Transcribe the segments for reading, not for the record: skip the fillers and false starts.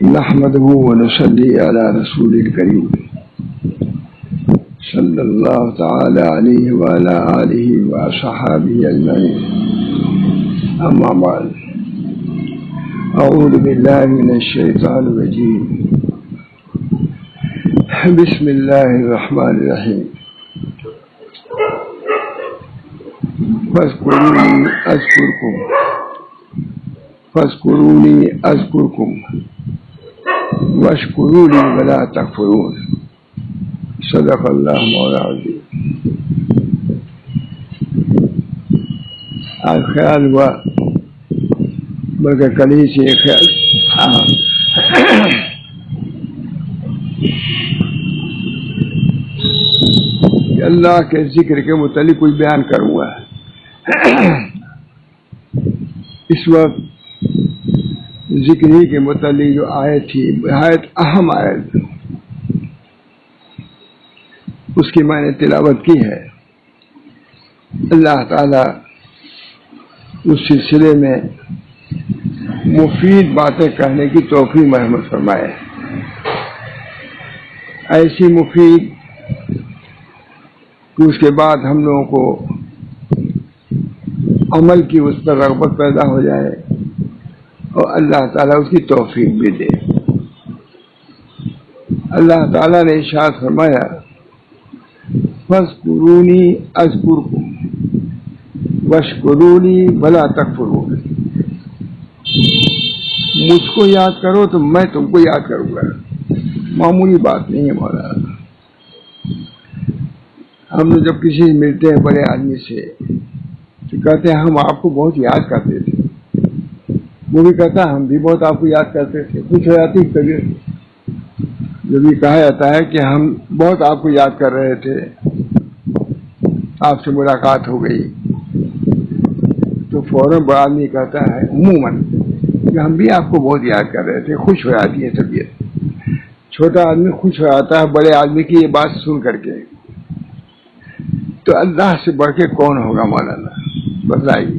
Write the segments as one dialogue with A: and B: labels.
A: نحمده ونصلي على رسول الكريم صلى الله تعالى عليه وعلى آله وصحابه أجمعين. أما بعد، أعوذ بالله من الشيطان الرجيم. بسم الله الرحمن الرحيم. فاذكروني أذكركم واشکروا لی ولا تکفرون. صدق اللہ مولانا العظیم. آج خیال ہوا بلکہ کل ہی سے خیال کہ اللہ کے ذکر کے متعلق کوئی بیان کروں گا. اس وقت ذکر ہی کے متعلق جو آیت تھی نہایت اہم آیت، اس کی میں نے تلاوت کی ہے. اللہ تعالیٰ اس سلسلے میں مفید باتیں کہنے کی توفیق مرحمت فرمائے، ایسی مفید کہ اس کے بعد ہم لوگوں کو عمل کی اس پر رغبت پیدا ہو جائے اور اللہ تعالیٰ اس کی توفیق بھی دے. اللہ تعالیٰ نے ارشاد فرمایا فاذکرونی اذکرکم واشکروا لی ولا تکفرون. مجھ کو یاد کرو تو میں تم کو یاد کروں گا. معمولی بات نہیں ہے مولانا. ہم لوگ جب کسی سے ملتے ہیں بڑے آدمی سے تو کہتے ہیں ہم آپ کو بہت یاد کرتے تھے. وہ بھی کہتا ہے ہم بھی بہت آپ کو یاد کرتے تھے. کچھ ہو جاتی طبیعت. جو بھی کہا جاتا ہے کہ ہم بہت آپ کو یاد کر رہے تھے، آپ سے ملاقات ہو گئی، تو فوراً بڑا آدمی کہتا ہے عموماً کہ ہم بھی آپ کو بہت یاد کر رہے تھے. خوش ہو جاتی ہے طبیعت. چھوٹا آدمی خوش ہو جاتا ہے بڑے آدمی کی یہ بات سن کر کے. تو اللہ سے بڑھ کے کون ہوگا مولانا؟ بتائیے.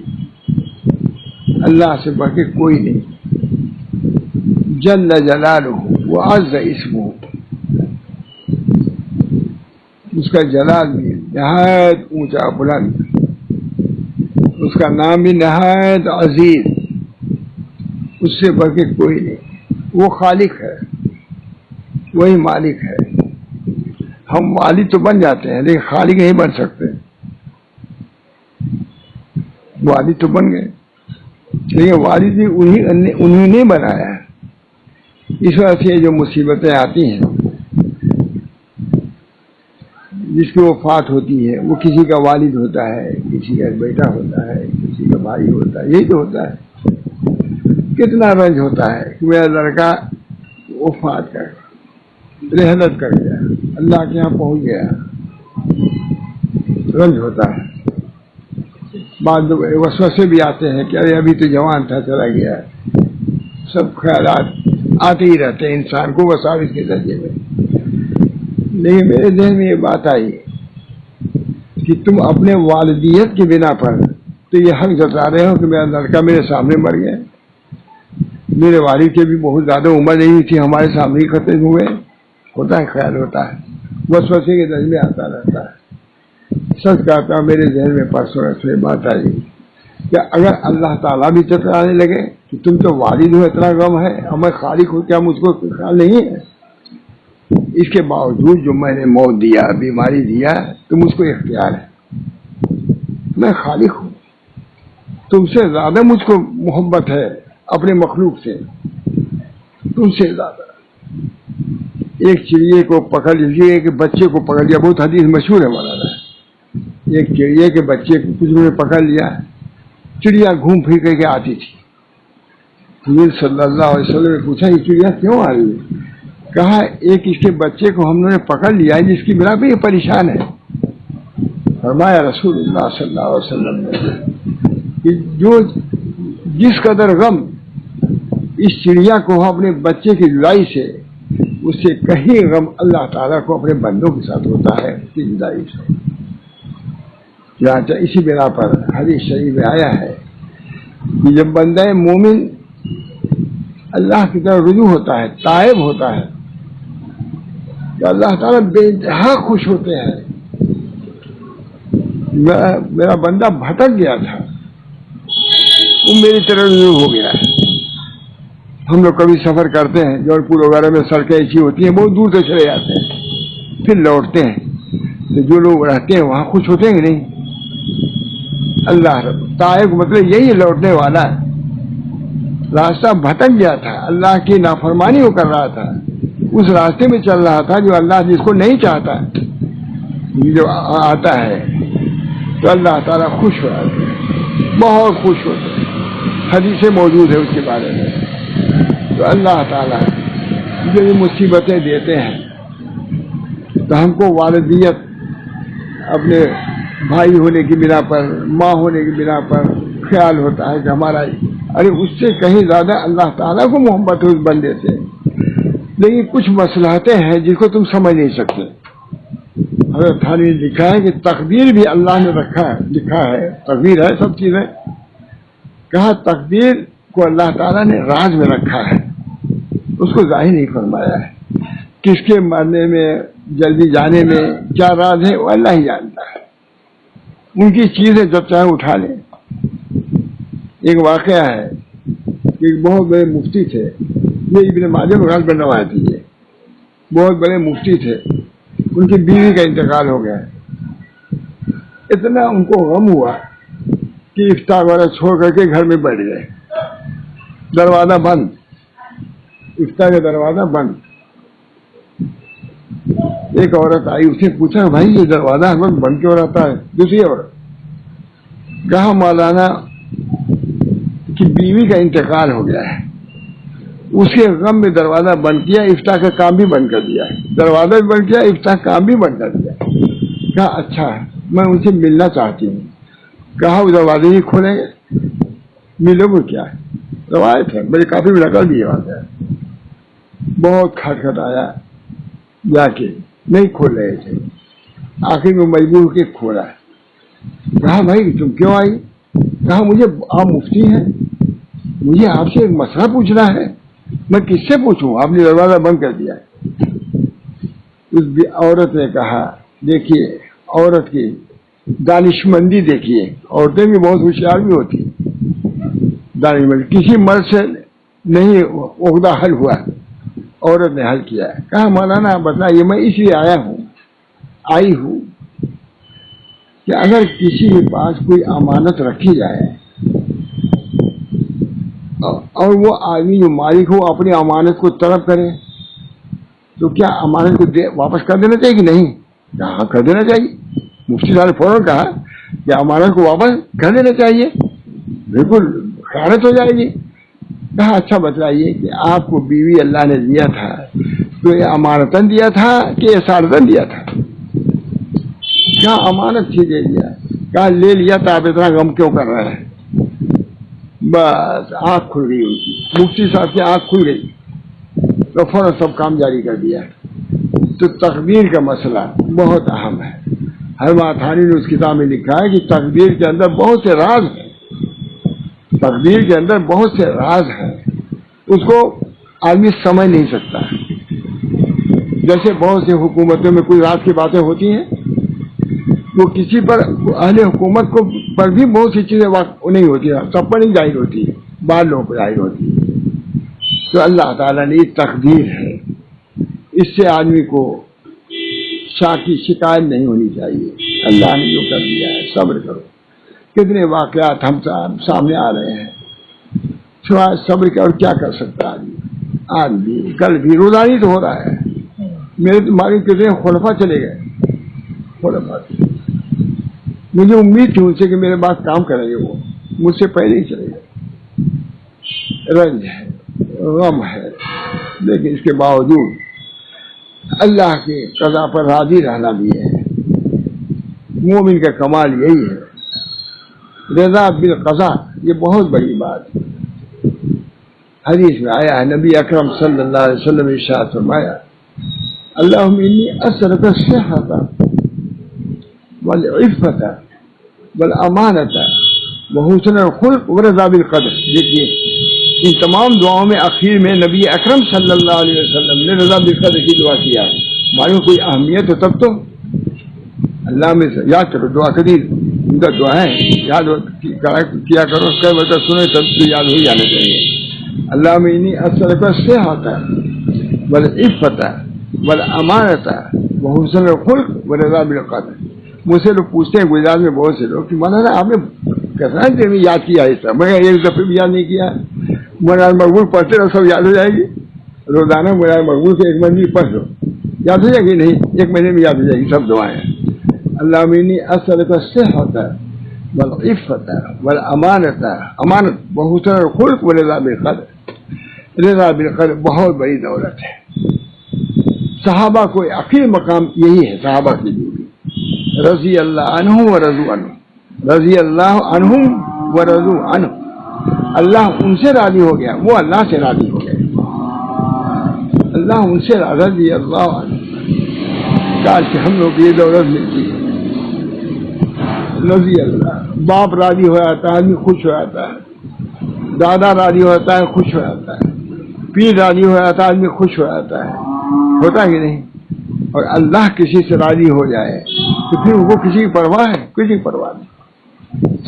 A: اللہ سے بڑھ کے کوئی نہیں. جل جلالہ وعز اسمہ. اس کا جلال بھی نہایت اونچا بلند، اس کا نام بھی نہایت عزیز. اس سے بڑھ کے کوئی نہیں. وہ خالق ہے، وہی مالک ہے. ہم والد تو بن جاتے ہیں لیکن خالق نہیں بن سکتے. والد تو بن گئے لیکن والد بھی انہیں نہیں بنایا. اس وجہ سے جو مصیبتیں آتی ہیں، جس کی وفات ہوتی ہے وہ کسی کا والد ہوتا ہے، کسی کا بیٹا ہوتا ہے، کسی کا بھائی ہوتا ہے. یہی تو ہوتا ہے. کتنا رنج ہوتا ہے کہ میرا لڑکا وفات کر رحلت کر گیا، اللہ کے یہاں پہنچ گیا. رنج ہوتا ہے. بعض وسوسے بھی آتے ہیں کہ ارے ابھی تو جوان تھا چلا گیا. سب خیالات آتے ہی رہتے ہیں انسان کو وساوس کے ذریعے میں. لیکن میرے ذہن میں یہ بات آئی کہ تم اپنے والدیت کی بنا پر تو یہ حق جتا رہے ہو کہ میرا لڑکا میرے سامنے مر گیا. میرے والد کے بھی بہت زیادہ عمر نہیں تھی، ہمارے سامنے ہی ختم ہوئے. ہوتا ہے، خیال ہوتا ہے، وسوسے کے ذریعے میں آتا رہتا ہے. سچ کہتا ہوں میرے ذہن میں پرسوں ایسے بات آئی کہ اگر اللہ تعالیٰ بھی چترانے لگے کہ تم تو والد ہو، اتنا غم ہے، اور میں خالق ہوں، کیا مجھ کو خیال نہیں ہے؟ اس کے باوجود جو میں نے موت دیا، بیماری دیا، تو مجھ کو اختیار ہے. میں خالق ہوں. تم سے زیادہ مجھ کو محبت ہے اپنے مخلوق سے، تم سے زیادہ. ایک چڑیے کو پکڑ لیجیے، ایک بچے کو پکڑ لیا. بہت حدیث مشہور ہے مولانا. ایک چڑیے کے بچے کو کچھ نے پکڑ لیا. چڑیا گھوم پھر کر کے آتی تھی. حضور صلی اللہ علیہ وسلم نے پوچھا یہ چڑیا کیوں آ رہی ہے؟ کہا ایک اس کے بچے کو ہم نے پکڑ لیا ہے جس کی بنا پہ یہ پریشان ہے. فرمایا رسول اللہ صلی اللہ علیہ وسلم نے کہ جو جس قدر غم اس چڑیا کو اپنے بچے کی جدائی سے، اس سے کہیں غم اللہ تعالیٰ کو اپنے بندوں کے ساتھ ہوتا ہے اس کی جدائی سے. اسی بنا پر حدیث شریف میں آیا ہے کہ جب بندہ مومن اللہ کی طرف رجوع ہوتا ہے، تائب ہوتا ہے، تو اللہ تعالیٰ بے انتہا خوش ہوتے ہیں. میرا بندہ بھٹک گیا تھا، وہ میری طرف رجوع ہو گیا ہے. ہم لوگ کبھی سفر کرتے ہیں، جون پور وغیرہ میں سڑکیں ایسی ہوتی ہیں، بہت دور سے چلے جاتے ہیں، پھر لوٹتے ہیں، تو جو لوگ رہتے ہیں وہاں خوش ہوتے ہیں کہ نہیں؟ اللہ رب تائب مطلب یہی لوٹنے والا ہے. راستہ بھٹک گیا تھا، اللہ کی نافرمانی وہ کر رہا تھا، اس راستے میں چل رہا تھا جو اللہ جس کو نہیں چاہتا جو آتا ہے، تو اللہ تعالیٰ خوش ہو جاتے ہیں، بہت خوش ہوتے ہیں. حدیثیں موجود ہے اس کے بارے میں. تو اللہ تعالیٰ جو یہ مصیبتیں دیتے ہیں، تو ہم کو والدیت اپنے بھائی ہونے کی بنا پر، ماں ہونے کی بنا پر خیال ہوتا ہے کہ ہمارا، ارے اس سے کہیں زیادہ اللہ تعالیٰ کو محبت ہے اس بندے سے. لیکن کچھ مصلحتیں ہیں جس کو تم سمجھ نہیں سکتے. حضرت تھانوی نے لکھا ہے کہ تقدیر بھی اللہ نے لکھا ہے، تقدیر ہے سب چیزیں. کہا تقدیر کو اللہ تعالیٰ نے راز میں رکھا ہے، اس کو ظاہر نہیں فرمایا ہے. کس کے مرنے میں، جلدی جانے میں کیا راز ہے وہ اللہ ہی جانتا ہے. ان کی چیزیں جب چاہے اٹھا لیں. ایک واقعہ ہے کہ ایک بہت بڑے مفتی تھے، یہ ابن ماجہ میں غلط روایت ہے، یہ بہت بڑے مفتی تھے، ان کی بیوی کا انتقال ہو گیا. اتنا ان کو غم ہوا کہ افطار وغیرہ چھوڑ کر کے گھر میں بیٹھ گئے، دروازہ بند، افطار کا دروازہ بند. ایک عورت آئی، اس نے پوچھا بھائی یہ دروازہ ہر وقت بند کیوں رہتا ہے؟ دوسری عورت کہا مولانا کی بیوی کا انتقال ہو گیا ہے، اس کے غم میں دروازہ بند کیا، افطار کا کام بھی بند کر دیا، دروازہ بھی بند کیا، افطار کا کام بھی بند کر دیا. کہا اچھا میں ان سے ملنا چاہتی ہوں. کہا وہ دروازے ہی کھولیں گے، ملو گے کیا ہے؟ روایت ہے، میرے کافی میں نقل بھی بات ہے. بہت کھٹکھٹ آیا، جا کے نہیں کھول رہے تھے، آخر میں مجبور ہو کے کھولا. کہا بھائی تم کیوں آئی؟ کہا مجھے آپ مفتی ہیں، مجھے آپ سے ایک مسئلہ پوچھنا ہے. میں کس سے پوچھوں؟ آپ نے دروازہ بند کر دیا. اس عورت نے کہا دیکھیے عورت کی دانشمندی دیکھیے، عورتیں بھی بہت ہوشیار بھی ہوتی ہیں. دانشمندی کسی مرد سے نہیں عہدہ حل ہوا، عورت نے حل کیا ہے. کہا مولانا بتائیے، میں اس لیے آئی ہوں کہ اگر کسی کے پاس کوئی امانت رکھی جائے اور وہ آدمی جو مالک ہو اپنی امانت کو طلب کرے، تو کیا امانت کو واپس کر دینا چاہیے کہ نہیں؟ ہاں کر دینا چاہیے. مفتی صاحب نے فوراً کہا کہ امانت کو واپس کر دینا چاہیے، بالکل خیانت ہو جائے گی. کہا اچھا بتلائیے کہ آپ کو بیوی اللہ نے دیا تھا تو یہ امانتاً دیا تھا کہ اصالتاً دیا تھا؟ کیا امانت تھی دے دیا. کہا لے لیا تو آپ اتنا غم کیوں کر رہے ہیں؟ بس آنکھ کھل گئی ان کی، مفتی صاحب کی آنکھ کھل گئی، تو فوراً سب کام جاری کر دیا. تو تقدیر کا مسئلہ بہت اہم ہے. حضرت تھانوی نے اس کتاب میں لکھا ہے کہ تقدیر کے اندر بہت سے راز ہیں، تقدیر کے اندر بہت سے راز ہیں، اس کو آدمی سمجھ نہیں سکتا. جیسے بہت سے حکومتوں میں کوئی راز کی باتیں ہوتی ہیں، وہ کسی پر اہل حکومت کو پر بھی بہت سی چیزیں نہیں ہوتی ہیں، سب پر نہیں ظاہر ہوتی، بعض لوگوں کو ظاہر ہوتی ہے. تو اللہ تعالیٰ نے یہ تقدیر ہے، اس سے آدمی کو کی شکایت نہیں ہونی چاہیے. اللہ نے جو کر دیا ہے صبر کرو. کتنے واقعات ہم سامنے آ رہے ہیں، سوائے صبر کے اور کیا کر سکتا ہے آج بھی، کل بھی، روزانہ تو ہو رہا ہے. میرے تمہارے کتنے خلفاء چلے گئے، خلفاء. مجھے امید تھی ان سے کہ میرے بعد کام کریں گے، وہ مجھ سے پہلے ہی چلے گئے. رنج ہے، غم ہے، لیکن اس کے باوجود اللہ کے قضا پر راضی رہنا بھی ہے. مومن کا کمال یہی ہے، رضا بالقضاء. یہ بہت بڑی بات ہے. حدیث میں آیا ہے، نبی اکرم صلی اللہ علیہ وسلم نے ارشاد فرمایا اللہم انی اسألک الصحۃ والعفۃ والامانۃ وحسن الخلق ورضا بالقدر. دیکھیے ان تمام دعاؤں میں اخیر میں نبی اکرم صلی اللہ علیہ وسلم نے رضا بالقدر کی دعا کیا ہے. معلوم کوئی اہمیت ہو تب تو اللہ میں یاد کرو دعا کری ان کا دعا ہے یاد کیا کرو کئی بتا سنے تب تو یاد ہو جانا چاہیے. اللہ میں انہیں اثر کا سے ہوتا ہے بل عفت ہے بل امانت ہے وہ حسن الخلق و رضا بالقدر. مجھ سے لوگ پوچھتے ہیں گجرات میں بہت سے لوگ کہ مولانا آپ نے کتنا دیر میں یاد کیا ایسا. میں ایک دفعہ بھی یاد نہیں کیا. مولانا مقبول پڑھتے رہو سب یاد ہو جائے گی. روزانہ مولانا مقبول کے ایک مہینے پڑھ لو یاد ہو جائے گی. نہیں ایک مہینے میں یاد ہو جائے گی سب دعائیں. اللہ مینی اصل کا صحت ہے بل عفت ہے بل امانت ہے امانت بہت الخلق و رضا بالقدر. رضا بالقدر بہت بڑی دولت ہے. صحابہ کو آخری مقام یہی ہے. صحابہ کی ڈیوٹی رضی اللہ عنہ و رضو عنہ رضی اللہ عنہ و رضو عنہ. اللہ ان سے راضی ہو گیا وہ اللہ سے راضی ہو گئے. اللہ ان سے رضی اللہ عنہ. کاش کہ ہم لوگ یہ دولت ملتی ہے. رضی اللہ باپ راضی ہو جاتا ہے آدمی خوش ہو جاتا ہے. دادا راضی ہو جاتا ہے خوش ہو جاتا ہے. پیر راضی ہو جاتا ہے آدمی خوش ہو جاتا ہے. ہوتا ہے کہ نہیں. اور اللہ کسی سے راضی ہو جائے تو پھر وہ کسی کی پرواہ ہے کسی کی پرواہ نہیں.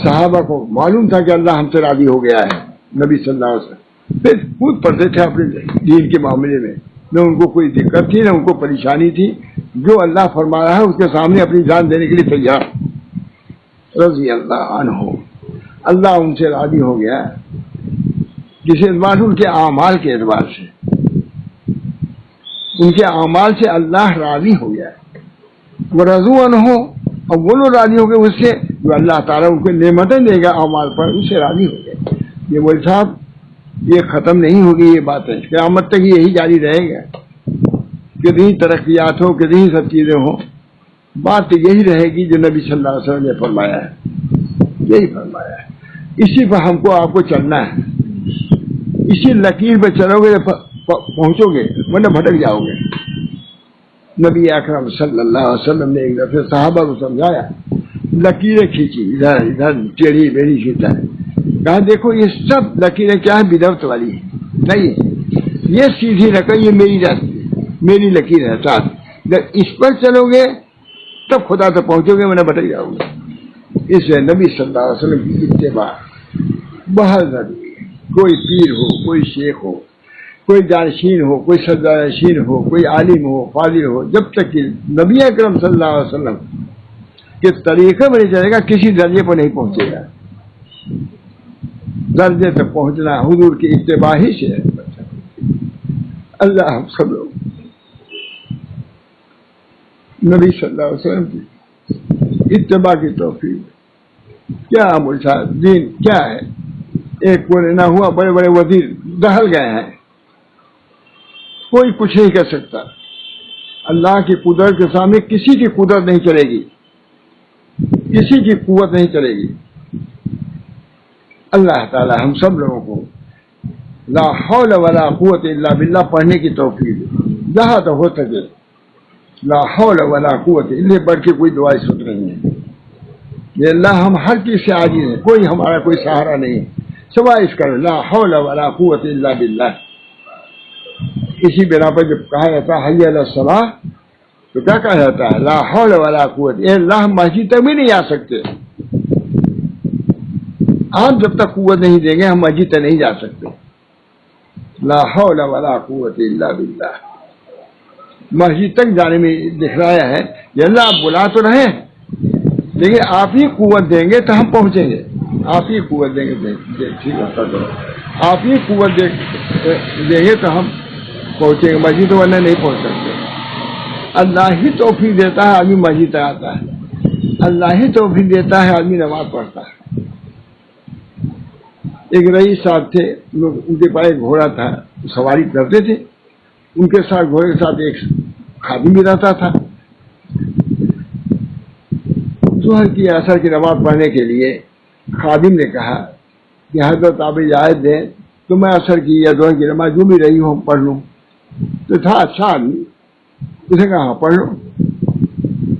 A: صحابہ کو معلوم تھا کہ اللہ ہم سے راضی ہو گیا ہے. نبی صلی اللہ علیہ وسلم پھر خود پڑھتے تھے اپنے دین کے معاملے میں. نہ ان کو کوئی دقت تھی نہ ان کو پریشانی تھی. جو اللہ فرما رہا ہے اس کے سامنے اپنی جان دینے کے لیے تیار. رضی اللہ عنہ اللہ ان سے راضی ہو گیا. جس اعتبار سے ان کے اعمال کے اعتبار سے ان کے اعمال سے اللہ راضی ہو گیا. وہ رضو عنہ اور وہ لوگ راضی ہو گئے اس سے جو اللہ تعالیٰ ان کو نعمتیں دے گا اعمال پر اس سے راضی ہو گئے. یہ مول صاحب یہ ختم نہیں ہوگی. یہ بات ہے قیامت تک یہی جاری رہے گا. کتنی ترقیات ہو کتنی سب چیزیں ہوں بات تو یہی رہے گی جو نبی صلی اللہ علیہ وسلم نے فرمایا ہے. یہی فرمایا ہے. اسی پر ہم کو آپ کو چلنا ہے. اسی لکیر پہ چلو گے پہنچو گے ورنہ بھٹک جاؤ گے. نبی اکرم صلی اللہ علیہ وسلم نے ایک دفعہ صحابہ کو سمجھایا. لکیریں کھینچی ادھر ادھر ٹیڑھی بیڑھی کھینچا ہے. کہا دیکھو یہ سب لکیریں کیا ہے بدعت والی ہے. نہیں یہ سیدھی رقم یہ میری راستہ میری لکیر ہے ساتھ. جب اس پر چلو گے تب خدا تک پہنچو گے ورنہ بھٹک جاؤ گے. اس لیے نبی صلی اللہ علیہ وسلم کی اتباع بہت ضروری ہے. کوئی پیر ہو کوئی شیخ ہو کوئی جانشین ہو کوئی سردارشین ہو کوئی عالم ہو فاضل ہو جب تک کہ نبی اکرم صلی اللہ علیہ وسلم کے طریقے میں نہیں چلے گا کسی درجے پر نہیں پہنچے گا. درجے تک پہنچنا حضور کی اتباع ہی سے ہے. اللہ ہم سب لوگ نبی صلی اللہ علیہ وسلم کی اتباع کی توفیق. کیا ملتا دین کیا ہے. ایک کونے نہ ہوا بڑے بڑے وزیر دہل گئے ہیں. کوئی کچھ نہیں کر سکتا. اللہ کی قدرت کے سامنے کسی کی قدرت نہیں چلے گی. کسی کی قوت نہیں چلے گی. اللہ تعالی ہم سب لوگوں کو لا حول ولا قوت الا باللہ پڑھنے کی توفیق جہاں تو ہو سکے. لا حول ولا قوت الا بڑھ کے کوئی دعا سن رہی ہے. یہ اللہ ہم ہر چیز سے عاجز ہیں. کوئی ہمارا کوئی سہارا نہیں سوائے اس کا لا حول ولا قوت الا باللہ. اسی بنا پر جب کہا جاتا ہے حی علی الصلاۃ تو کیا کہا جاتا ہے لا حول ولا قوت. اے اللہ مسجد تک بھی نہیں آ سکتے. آپ جب تک قوت نہیں دیں گے ہم مسجد تک نہیں جا سکتے. لا حول ولا قوت الا باللہ. مسجد تک جانے میں دکھلایا ہے یہ اللہ آپ بلا تو رہے لیکن آپ ہی قوت دیں گے تو ہم پہنچیں گے. آپ ہی قوت دیں گے ٹھیک ہے آپ ہی قوت دیں گے تو ہم پہنچیں گے. مسجد ورنہ نہیں پہنچ سکتے. اللہ ہی توفیق دیتا ہے آدمی مسجد آتا ہے. اللہ ہی توفیق دیتا ہے آدمی نماز پڑھتا ہے. ایک رئیس صاحب تھے ان کے پاس ایک گھوڑا تھا سواری کرتے تھے. ان کے ساتھ گھوڑے کے ساتھ ایک خادم بھی رہتا تھا. ظہر کی عصر کی نماز پڑھنے کے لیے خادم نے کہا کہ حضرت آپ اجازت دیں تو میں عصر کی یا ظہر کی نماز جو بھی رہی ہوں پڑھ لوں. تو تھا اچھا آدمی. اس نے کہا ہاں پڑھ لو.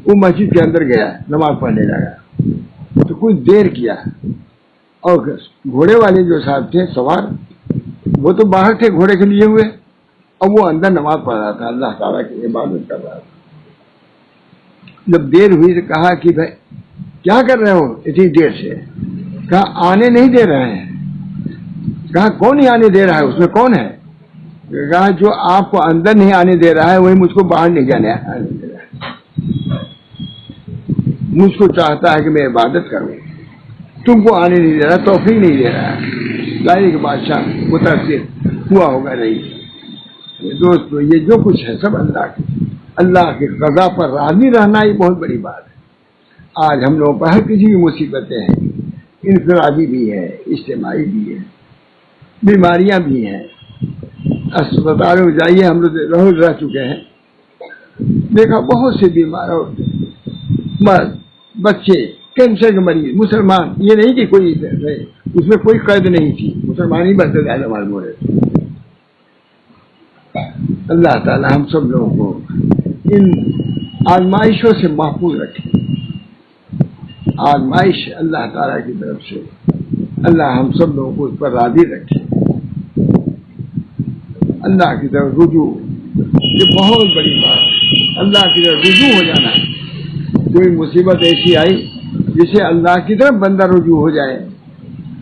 A: وہ مسجد کے اندر گیا نماز پڑھنے لگا تو کچھ دیر کیا اور گھوڑے والے جو صاحب تھے سوار وہ تو باہر تھے گھوڑے کے لیے ہوئے، اب وہ اندر نماز پڑھ رہا تھا، اللہ تعالیٰ کی عبادت کر رہا تھا۔ جب دیر ہوئی تو کہا کہ بھائی کیا کر رہے ہو اتنی دیر سے؟ کہا آنے نہیں دے رہے ہیں۔ کہا کون نہیں آنے دے رہا ہے، اس میں کون ہے؟ کہا جو آپ کو اندر نہیں آنے دے رہا ہے وہی مجھ کو باہر نہیں آنے دے رہا ہے، مجھ کو چاہتا ہے کہ میں عبادت کروں، تم کو آنے نہیں دے رہا، توفیق نہیں دے رہا ہے۔ ظاہر کہ بادشاہ متاثر ہوا ہوگا نہیں۔ دوستو یہ جو کچھ ہے سب اللہ کی قضا پر راضی رہنا یہ بہت بڑی بات ہے۔ آج ہم لوگوں پر ہر کسی کی مصیبتیں ہیں، انفرادی بھی ہے، اجتماعی بھی ہے، بیماریاں بھی ہیں۔ اسپتالوں میں جائیے، ہم لوگ روز رہ چکے ہیں، دیکھا بہت سے بیمار مرد، بچے، کینسر کے مریض، مسلمان، یہ نہیں کہ کوئی اس میں کوئی قید نہیں تھی، مسلمان ہی بنتے زیادہ معلوم ہو رہے تھے۔ اللہ تعالی ہم سب لوگوں کو ان آزمائشوں سے محفوظ رکھے۔ آزمائش اللہ تعالیٰ کی طرف سے، اللہ ہم سب لوگوں کو اس پر راضی رکھے۔ اللہ کی طرف رجوع یہ بہت بڑی بات ہے، اللہ کی طرف رجوع ہو جانا ہے۔ کوئی مصیبت ایسی آئی جسے اللہ کی طرف بندہ رجوع ہو جائے،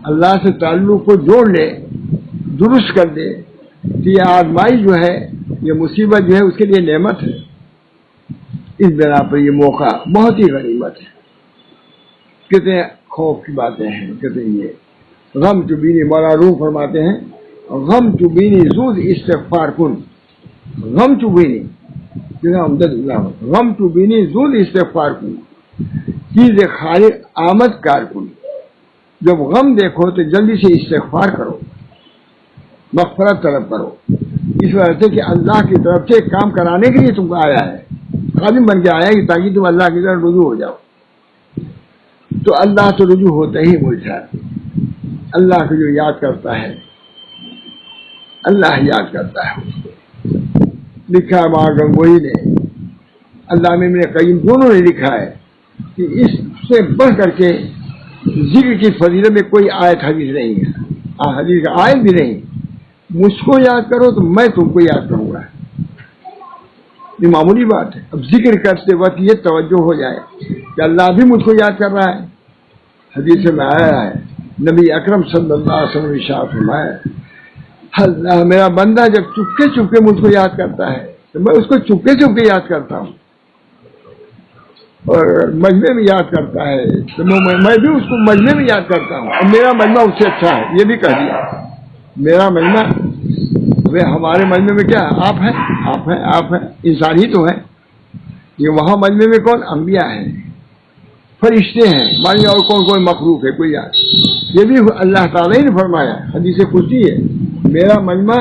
A: اللہ سے تعلق کو جوڑ لے، درست کر دے، کہ یہ آزمائی جو ہے، یہ مصیبت جو ہے اس کے لیے نعمت ہے۔ اس بنا پر یہ موقع بہت ہی غنیمت ہے۔ کتنے خوف کی باتیں ہیں، کتنے یہ غم چبینی، مولا روح فرماتے ہیں غم چبینی زود استغفار کن، غم چبینی غم چبینی زود استغفار کن، چیز خالق آمد کار کن۔ جب غم دیکھو تو جلدی سے استغفار کرو، مغفرت طلب کرو، اس وجہ سے کہ اللہ کی طرف سے کام کرانے کے لیے تم کو آیا ہے، خادم بن کے آیا ہے تاکہ تم اللہ کی طرف رجوع ہو جاؤ۔ تو اللہ تو رجوع ہوتا ہی ملتا ہے۔ اللہ کو جو یاد کرتا ہے اللہ یاد کرتا ہے اس کو۔ لکھا ہے وہاں گنگوئی نے، علامہ ابن قیم دونوں نے لکھا ہے کہ اس سے بڑھ کر کے ذکر کی فضیلت میں کوئی آیت حدیث نہیں ہے، حدیث کا آیت بھی نہیں۔ مجھ کو یاد کرو تو میں تم کو یاد کروں گا، یہ معمولی بات ہے۔ اب ذکر کرتے وقت یہ توجہ ہو جائے کہ اللہ بھی مجھ کو یاد کر رہا ہے۔ حدیث میں آیا ہے، نبی اکرم صلی اللہ علیہ وسلم ارشاد فرمایا، اللہ میرا بندہ جب چپکے چپکے مجھ کو یاد کرتا ہے تو میں اس کو چپکے چپکے یاد کرتا ہوں، اور مجمع میں یاد کرتا ہے تو میں بھی اس کو مجمع میں یاد کرتا ہوں، اور میرا مجمع اس سے اچھا ہے۔ یہ بھی کہہ دیا، میرا مجمع، ہمارے مجمع میں کیا آپ ہیں، آپ ہیں انسان ہی تو ہیں، یہ وہاں مجمع میں کون؟ انبیاء ہیں، فرشتے ہیں، مانی اور کون مخلوق ہے کوئی یاد؟ یہ بھی اللہ تعالیٰ نے فرمایا، حدیث قدسی ہے، میرا مجمع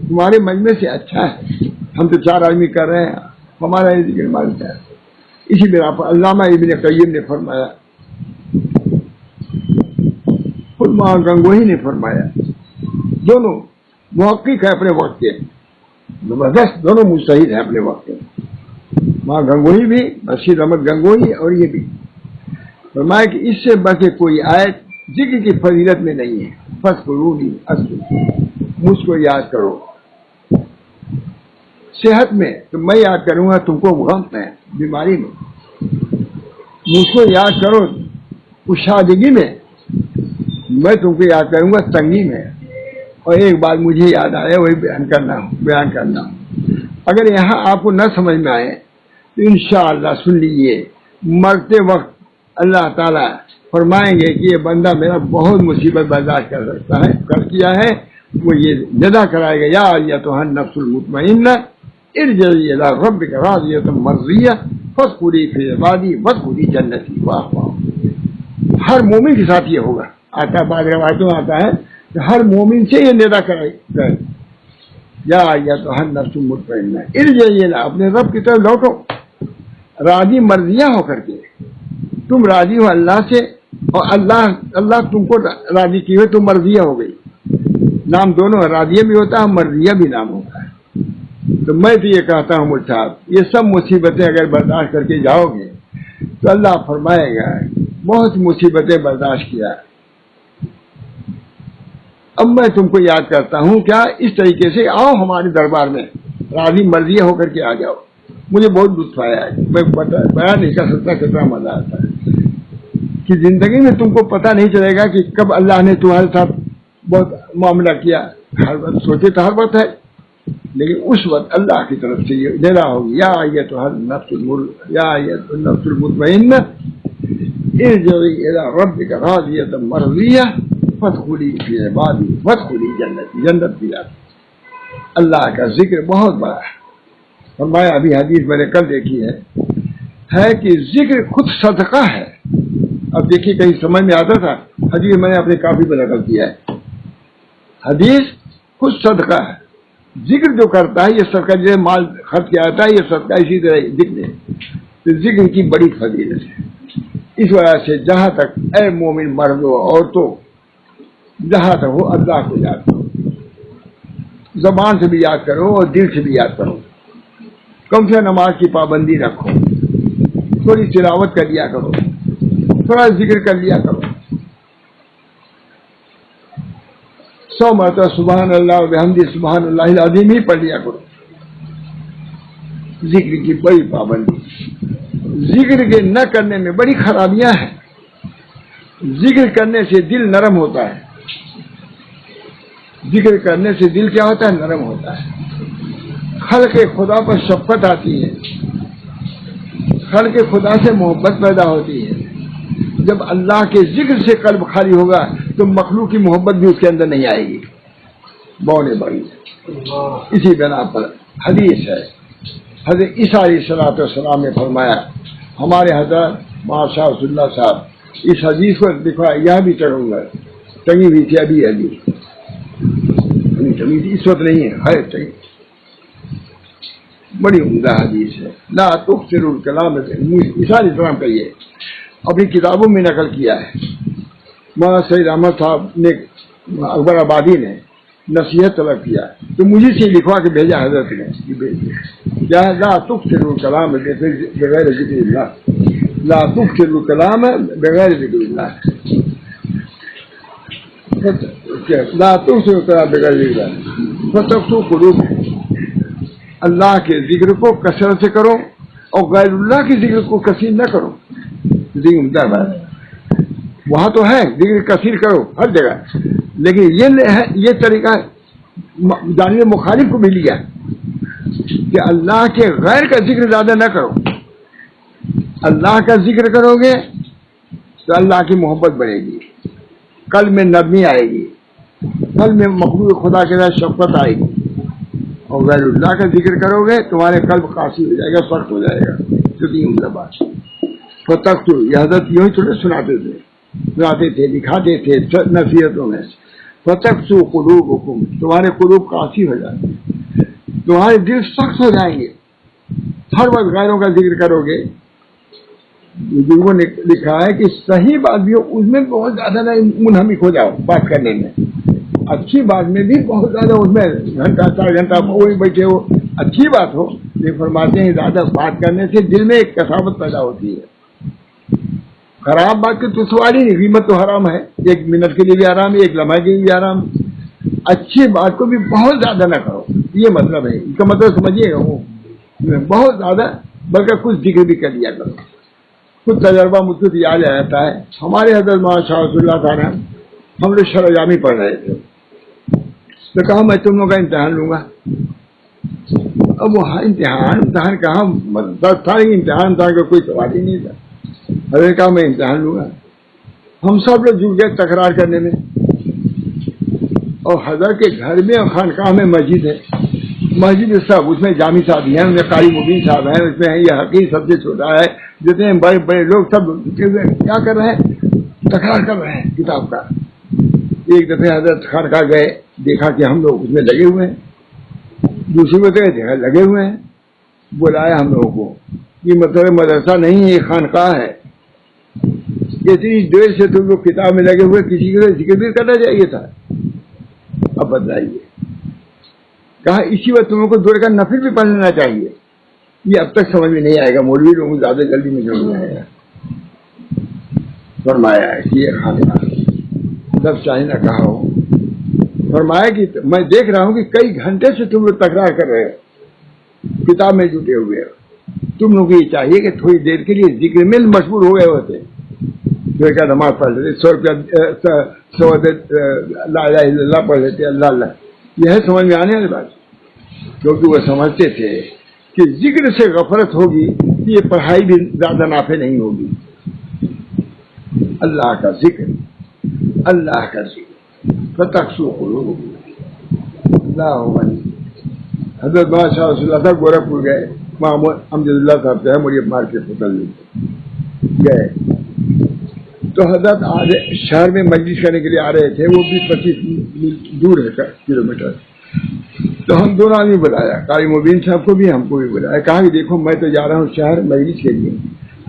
A: تمہارے مجمع سے اچھا ہے۔ ہم تو 4 آدمی کر رہے ہیں، ہمارا یہ ذکر مانتا ہے۔ اسی بنا پر علامہ ابن قیم نے فرمایا، علماء گنگوہی نے فرمایا، دونوں محقق ہے اپنے وقت کے، زبردست، دونوں مجتہد ہیں اپنے وقت کے، وہاں گنگوہی بھی، بشیر احمد گنگوہی اور یہ بھی فرمایا کہ اس سے بڑھ کے کوئی آیت ذکر کی فضیلت میں نہیں ہے۔ فذکرونی اذکرکم، مجھ کو یاد کرو، صحت میں تو میں یاد کروں گا تم کو، غم میں، بیماری میں مجھ کو یاد کرو، کشادگی میں میں تم کو یاد کروں گا، تنگی میں۔ اور ایک بات مجھے یاد آیا، وہی بیان کرنا ہوں۔ اگر یہاں آپ کو نہ سمجھ میں آئے تو انشاءاللہ سن لیجیے، مرتے وقت اللہ تعالیٰ فرمائیں گے کہ یہ بندہ میرا بہت مصیبت برداشت کر سکتا ہے، کر کیا ہے، وہ یہ جزا کرائے گا، یا ایتھا النفس المطمئنہ ارجعی الی ربک راضیۃ مرضیہ فادخلی فی عبادی وادخلی جنتی۔ واہ واہ، ہر مومن کے ساتھ یہ ہوگا، آتا بعض روایتوں میں آتا ہے کہ ہر مومن سے یہ ندا کرائے گا، یا ایتھا النفس المطمئنہ ارجعی الی، اپنے رب کی طرف لوٹو، راضی مرضیہ ہو کر کے، تم راضی ہو اللہ سے، اور اللہ تم کو راضی کی ہوئے، تم مرضیہ ہو گئی۔ نام دونوں راضیہ بھی ہوتا ہے، مرضیہ بھی نام ہوتا ہے۔ تو میں تو یہ کہتا ہوں مجھ صاحب، یہ سب مصیبتیں اگر برداشت کر کے جاؤ گے تو اللہ فرمائے گا بہت مصیبتیں برداشت کیا، اب میں تم کو یاد کرتا ہوں کیا اس طریقے سے آؤ ہمارے دربار میں راضی مرضی ہو کر کے آ جاؤ. مجھے بہت لطف آیا ہے, میں بیان نہیں کر سکتا کتنا مزہ آتا ہے کہ زندگی میں تم کو پتہ نہیں چلے گا کہ کب اللہ نے تمہارے ساتھ بہت معاملہ کیا. ہر وقت سوچے تو ہر وقت ہے, لیکن اس وقت اللہ کی طرف سے یہ دینا ہوگی یا النفس المطمئنہ ارجعی الی ربک راضیۃ مرضیہ فادخلی فی عبادی وادخلی جنتی. جنت بھی آتی. اللہ کا ذکر بہت بڑا ہے. فرمایا ابھی حدیث میں نے کل دیکھی ہے کہ ذکر خود صدقہ ہے. اب دیکھیے کہیں سمجھ میں آتا تھا, حدیث میں نے اپنے کافی پہ نقل کیا ہے. حدیث خود صدقہ ہے. ذکر جو کرتا ہے یہ صدقہ, جو مال خرچ کیا جاتا ہے یہ صدقہ, اسی طرح ذکر ہے. تو ذکر کی بڑی فضیلت ہے. اس وجہ سے جہاں تک اے مومن مردوں عورتوں جہاں تک ہو اللہ کو یاد کرو, زبان سے بھی یاد کرو اور دل سے بھی یاد کرو. کم سے نماز کی پابندی رکھو, تھوڑی تلاوت کر لیا کرو, تھوڑا ذکر کر لیا کرو. 100 مرتبہ سبحان اللہ و بحمدہ سبحان اللہ العظیم ہی پڑھ لیا کرو. ذکر کی بڑی پابندی. ذکر کے نہ کرنے میں بڑی خرابیاں ہیں. ذکر کرنے سے دل نرم ہوتا ہے. ذکر کرنے سے دل کیا ہوتا ہے؟ نرم ہوتا ہے. خلق خدا پر شفقت آتی ہے, خلق خدا سے محبت پیدا ہوتی ہے. جب اللہ کے ذکر سے قلب خالی ہوگا تو مخلوق کی محبت بھی اس کے اندر نہیں آئے گی. بونے بڑی. اسی بنا پر حدیث ہے, حضرت عیسیٰ علیہ السلام نے فرمایا, ہمارے حضرت ماشاء اللہ صاحب اس حدیث کو لکھا, یہاں بھی چڑھوں گا, ٹنگی ہوئی تھی ابھی اس وقت نہیں ہے ٹنگی. بڑی عمدہ حدیث ہے. لا تکثر الکلام, عیسیٰ علیہ السلام کا یہ اپنی کتابوں میں نقل کیا ہے. مولانا سید احمد صاحب نے اکبر آبادی نے نصیحت طلب کیا تو مجھے سے لکھوا کے بھیجا حضرت نے. کیا لا تکثر الکلام بغیر ذکر اللہ, لا تکثر الکلام بغیر ذکر اللہ, لا تکثر الکلام بغیر ذکر اللہ فتقسو قلوب. اللہ کے ذکر کو کثرت سے کرو اور غیر اللہ کے ذکر کو کثیر نہ کرو. عمدہ بات وہاں تو ہے, ذکر کثیر کرو ہر جگہ, لیکن یہ طریقہ جانب مخالف کو بھی لیا کہ اللہ کے غیر کا ذکر زیادہ نہ کرو. اللہ کا ذکر کرو گے تو اللہ کی محبت بڑھے گی, قلب میں نرمی آئے گی, قلب میں مخلوق خدا کے ساتھ شفقت آئے گی. اور غیر اللہ کا ذکر کرو گے تمہارے قلب قاسی ہو جائے گا, سخت ہو جائے گا. کتنی عمدہ بات. فتق تو یہ حضرت یوں ہی تھوڑے سناتے تھے دکھاتے تھے نصیحتوں میں. فتقسو قلوبکم, تمہارے قلوب قاسی ہو جائیں گے, تمہارے دل سخت ہو جائیں گے. ہر وقت غیروں کا ذکر کرو گے. بزرگوں نے لکھا ہے کہ صحیح بات بھی ہو اس میں بہت زیادہ منہمک ہو جاؤ بات کرنے میں, اچھی بات میں بھی بہت زیادہ اس میں گھنٹہ 4 گھنٹہ وہی بیٹھے ہو, اچھی بات ہو. یہ فرماتے ہیں زیادہ بات کرنے سے دل میں ایک کثافت پیدا ہوتی ہے. خراب بات کی تو سوال ہی نہیں, قیمت تو حرام ہے. 1 منٹ کے لیے بھی آرام ہے, 1 لمحے کے لیے بھی آرام. اچھی بات کو بھی بہت زیادہ نہ کرو, یہ مطلب ہے. اس کا مطلب سمجھیے گا, وہ بہت زیادہ بلکہ کچھ ذکر بھی کر لیا کرو. کچھ تجربہ مجھ کو یاد آ جاتا ہے. ہمارے حضرت مولانا شاہ رسول اللہ تعالیٰ, ہم لوگ شرع جامی پڑھ رہے تھے, تو کہا میں تم لوگوں کا امتحان لوں گا. اب وہ امتحان کہاں, 10 تھا امتحان تھا کہ کوئی سوال ہی نہیں تھا. حضرت کہا میں امتحان لوں گا. ہم سب لوگ جڑ گئے تکرار کرنے میں. اور حضرت کے گھر میں اور خانقاہ میں مسجد ہے. مسجد سب اس میں جامی صاحب ہیں, ان میں قاری مبین صاحب ہیں, اس میں یہ حقیق سب سے چھوٹا ہے, جتنے بڑے بڑے لوگ سب کیا کر رہے ہیں, تکرار کر رہے ہیں کتاب کا. ایک دفعہ حضرت خانقاہ گئے, دیکھا کہ ہم لوگ اس میں لگے ہوئے ہیں. دوسری جگہ دیکھا لگے ہوئے ہیں. بلایا ہم لوگوں کو, یہ مطلب مدرسہ نہیں ہے, یہ خانقاہ ہے. اتنی دیر سے تم لوگ کتاب میں لگے ہوئے, کسی کے ذکر بھی کرنا چاہیے تھا. اب بتلائیے, کہا اسی وقت تم لوگوں کو 2 رکعت نفل بھی پڑھ لینا چاہیے. یہ اب تک سمجھ میں نہیں آئے گا, مولوی لوگوں کو زیادہ جلدی میں سمجھ میں آئے گا. فرمایا ہے کہ یہ خانقاہ سب چاہے نہ کہا ہو, فرمایا کہ میں دیکھ رہا ہوں کہ کئی گھنٹے سے تم لوگ تکرار کر رہے ہو، کتاب میں جٹے ہوئے ہو، تم لوگ یہ چاہیے کہ تھوڑی دیر کے لیے ذکر میں مشغول ہو گئے ہوتے، جو کہ نماز پڑھ لیتے، 100 روپیہ 100 لا الہ الا اللہ پڑھ لیتے، اللہ اللہ، یہ ہے سمجھ میں آنے والی بات، کیونکہ وہ سمجھتے تھے کہ ذکر سے غفلت ہوگی، یہ پڑھائی بھی زیادہ نافع نہیں ہوگی۔ اللہ کا ذکر، اللہ کا ذکر، فتقسو قلوب اللہ علیہ۔ حضرت بادشاہ رسول اللہ صاحب گورکھپور گئے، وہاں امجد اللہ صاحب سے مجھے مار کے پتل گئے، تو حضرت شہر میں مجلس کرنے کے لیے آ رہے تھے، وہ 20-25 دور ہے کلومیٹر، تو ہم دونوں آدمی بلایا، قاری مبین صاحب کو بھی ہم کو بھی بلایا، کہا کہ دیکھو میں تو جا رہا ہوں شہر مجلس کے لیے،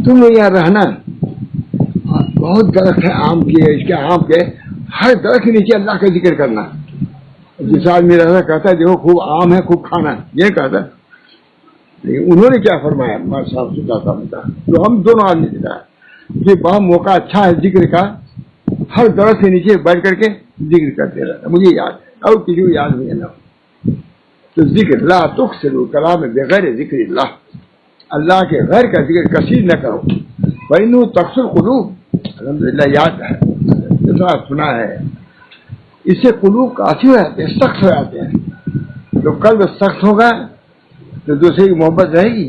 A: تم لوگ یہاں رہنا، بہت درخت ہے آم کے، اس کے آم کے، ہر درخت کے نیچے اللہ کا ذکر کرنا۔ جس آدمی رہتا کہتا ہے دیکھو خوب آم ہے خوب کھانا، یہ کہتا، لیکن انہوں نے کیا فرمایا صاحب سے کہتا تو ہم دونوں آدمی دکھایا کہ بہت موقع اچھا ہے ذکر کا، ہر درخت کے نیچے بیٹھ کر کے ذکر کرتے رہتا، مجھے یاد ہے اور کسی کو یاد نہیں ہے نا، تو ذکر لا تکثروا کلام بغیر ذکر اللہ، اللہ کے غیر کا ذکر کثیر نہ کرو، فإنه تقسو القلوب، الحمدللہ یاد ہے، اتنا سنا ہے، اس سے قلوب قاسی ہو جاتے ہیں، سخت ہو جاتے ہیں، تو قلب سخت ہوگا تو دوسرے کی محبت رہے گی،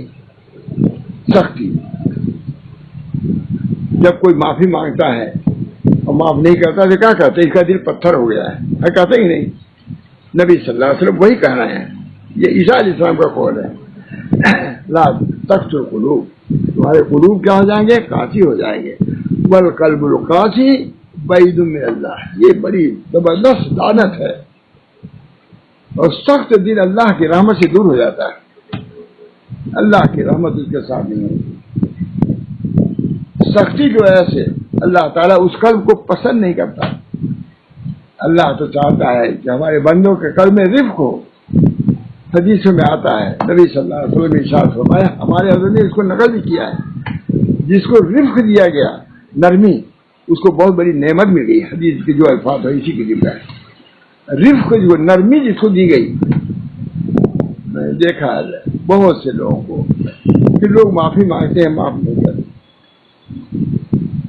A: سختی، جب کوئی معافی مانگتا ہے اور معاف نہیں کرتا تو کیا کہتے ہیں اس کا دل پتھر ہو گیا ہے، کہتے ہی نہیں، نبی صلی اللہ علیہ وسلم وہی کہہ رہے ہیں، یہ عیسیٰ علیہ السلام کا قول ہے، لا تقسو القلوب، تمہارے قلوب کیا ہو جائیں گے؟ قاسی ہو جائیں گے، والقلب القاسی بعید من اللہ، یہ بڑی زبردست لعنت ہے، اور سخت دل اللہ کی رحمت سے دور ہو جاتا ہے، اللہ کی رحمت اس کے ساتھ نہیں ہوتی، سختی کی وجہ سے اللہ تعالیٰ اس قلب کو پسند نہیں کرتا، اللہ تو چاہتا ہے کہ ہمارے بندوں کے قلب میں رفق ہو، حدیثوں میں آتا ہے، نبی صلی اللہ علیہ وسلم نے ارشاد فرمایا، ہمارے حضرت نے اس کو نقل بھی کیا ہے، جس کو رفق دیا گیا، نرمی، اس کو بہت بڑی نعمت مل گئی، حدیث کے جو الفاظ ہے اسی کے لیے ہے، رفق جو نرمی جس کو دی گئی، میں نے دیکھا ہے بہت سے لوگوں کو کہ لوگ معافی مانگتے ہیں معاف نہیں کرتے،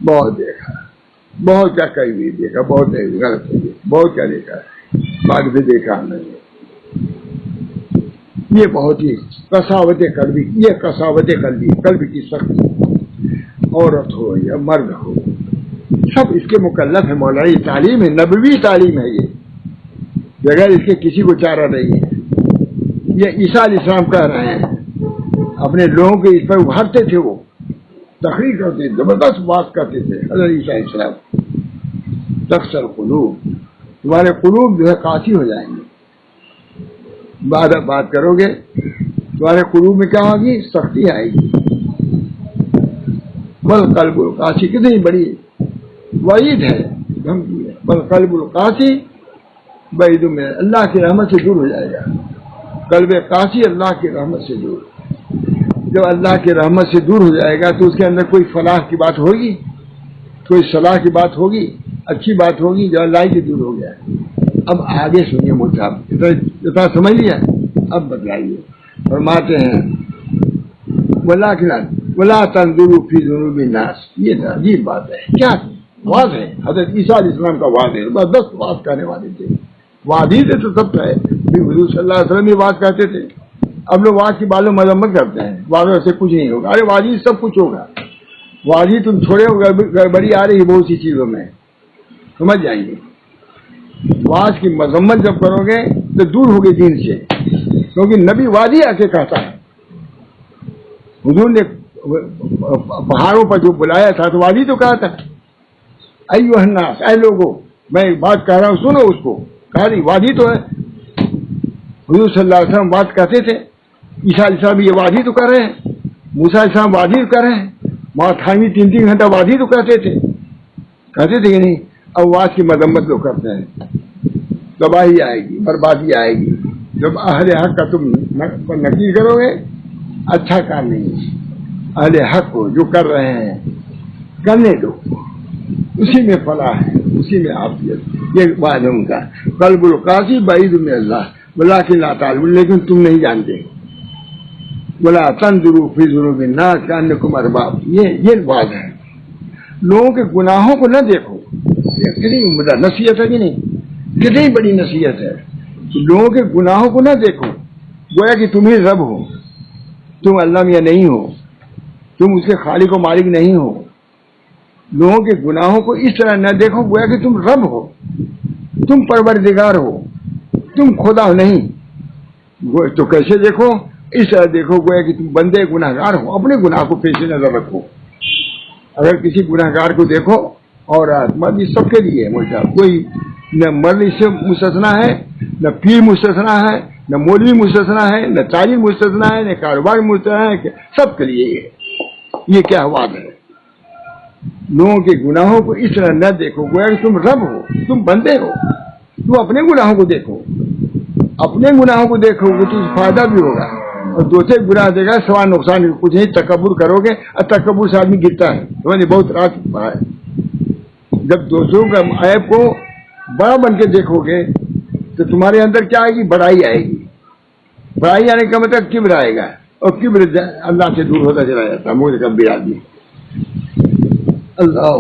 A: بہت دیکھا، بہت کیا کہیں بھی دیکھا، بہت غلط ہے، بہت کیا دیکھا ہے، بعد بھی دیکھا نہیں، یہ بہت ہی قساوت قلبی، یہ قساوت قلبی، قلب کی سختی، عورت ہو یا مرد ہو سب اس کے مکلف ہے، مولائی تعلیم ہے، نبوی تعلیم ہے، یہ بغیر اس کے کسی کو چارہ نہیں ہے، یہ عیسیٰ علیہ السلام کہہ رہے ہیں، اپنے لوگوں کے اس پر ابھارتے تھے، وہ تقریر کرتے، زبردست بات کرتے تھے حضرت عیسیٰ علیہ السلام، تقسو القلوب، تمہارے قلوب جو ہے قاسی ہو جائیں گے، بات کرو گے تمہارے قلوب میں کیا ہوگی؟ سختی آئے گی، والقلب القاسی، کتنی بڑی وعید ہے، دھمکی ہے، والقلب القاسی بعید من اللہ کی رحمت سے دور ہو جائے گا، قلب قاسی اللہ کی رحمت سے دور، جب اللہ کی رحمت سے دور ہو جائے گا تو اس کے اندر کوئی فلاح کی بات ہوگی، کوئی صلاح کی بات ہوگی، اچھی بات ہوگی، جو اللہ سے دور ہو گیا ہے۔ اب آگے سنیے مجھ صاحب، اتنا سمجھ لیا، اب بتلائیے، فرماتے ہیں وَلَا تَنْظُرُوا فِي ذُنُوبِ النَّاسِ، یہ عجیب بات ہے، کیا واضح ہے، حضرت عیسیٰ علیہ السلام کا واضح، بس 10 بات کرنے والے تھے، وادی تھے تو سب ہے، حضور صلی اللہ علیہ وسلم بھی بات کہتے تھے، اب لوگ واضح کی بالوں مذمت کرتے ہیں، واضح سے کچھ نہیں ہوگا، ارے واضح سب کچھ ہوگا، واضح تم چھوڑے ہو، گڑبڑی آ رہی ہے بہت سی چیزوں میں، سمجھ جائیں گے، واضح کی مذمت جب کرو گے تو دور ہوگے دین سے، کیونکہ نبی وادی آ کے کہتا ہے، حضور نے پہاڑوں پر جو بلایا تھا تو وادی تو کہا تھا، ایھا الناس، اے لوگوں، میں ایک بات کہہ رہا ہوں سنو اس کو، کہا نہیں وادی تو ہے، حضور صلی اللہ علیہ وسلم بات کہتے تھے، عیسیٰ علیہ السلام یہ وادی تو کر رہے ہیں، موسیٰ علیہ السلام وادی تو کر رہے ہیں، ماتھامی 3 گھنٹہ وادی تو کہتے تھے کہ نہیں، اب واضح کی مذمت لوگ کرتے ہیں، تباہی آئے گی، بربادی آئے گی، جب اہل حق کا تم نقیر کرو گے، اچھا کام نہیں، اہل حق کو جو کر رہے ہیں کرنے دو، اسی میں فلاح ہے، اسی میں عافیت. یہ بات ہے ان کا. قلب القاسی بعید من اللہ ولکن لا تعلمون، لیکن تم نہیں جانتے. ولا تنظروا فی ذنوب الناس کأنکم ارباب، یہ بات ہے. لوگوں کے گناہوں کو نہ دیکھو. کتنی نصیحت ہے کہ نہیں؟ کتنی بڑی نصیحت ہے. لوگوں کے گناہوں کو نہ دیکھو گویا کہ تم ہی رب ہو. تم اللہ میاں نہیں ہو، تم اس کے خالق و مالک نہیں ہو. لوگوں کے گناہوں کو اس طرح نہ دیکھو گویا کہ تم رب ہو، تم پروردگار ہو، تم خدا نہیں. تو کیسے دیکھو؟ اس طرح دیکھو گویا کہ تم بندے گناہ گار ہو. اپنے گناہ کو پیش نظر رکھو. اگر کسی گناہ گار کو دیکھو، اور مرد سب کے لیے کوئی نہ مرد اس سے مستثنا ہے، نہ پیر مستثنا ہے، نہ مولوی مستثنا ہے، نہ تاجر مستثنا ہے، نہ کاروبار مستثنا ہے. سب کے لیے یہ کیا بات ہے؟ لوگوں کے گناہوں کو اس طرح نہ دیکھو گویا کہ تم رب ہو، تم بندے ہو. تم اپنے گناہوں کو دیکھو. اپنے گناہوں کو دیکھو گے تو فائدہ بھی ہوگا، اور دوسرے گناہ دے گا سوا نقصان کچھ نہیں. تکبر کرو گے اور تکبر سے آدمی گرتا ہے. سمجھے؟ بہت رات پڑا ہے. جب دوسروں کا عیب کو بڑا بن کے دیکھو گے تو تمہارے اندر کیا آئے گی؟ بڑائی آئے گی. بڑائی آنے کا مطلب کبر آئے گا، اور کبر اللہ سے دور ہوتا چلا جاتا ہے. متکبر آدمی. اللہ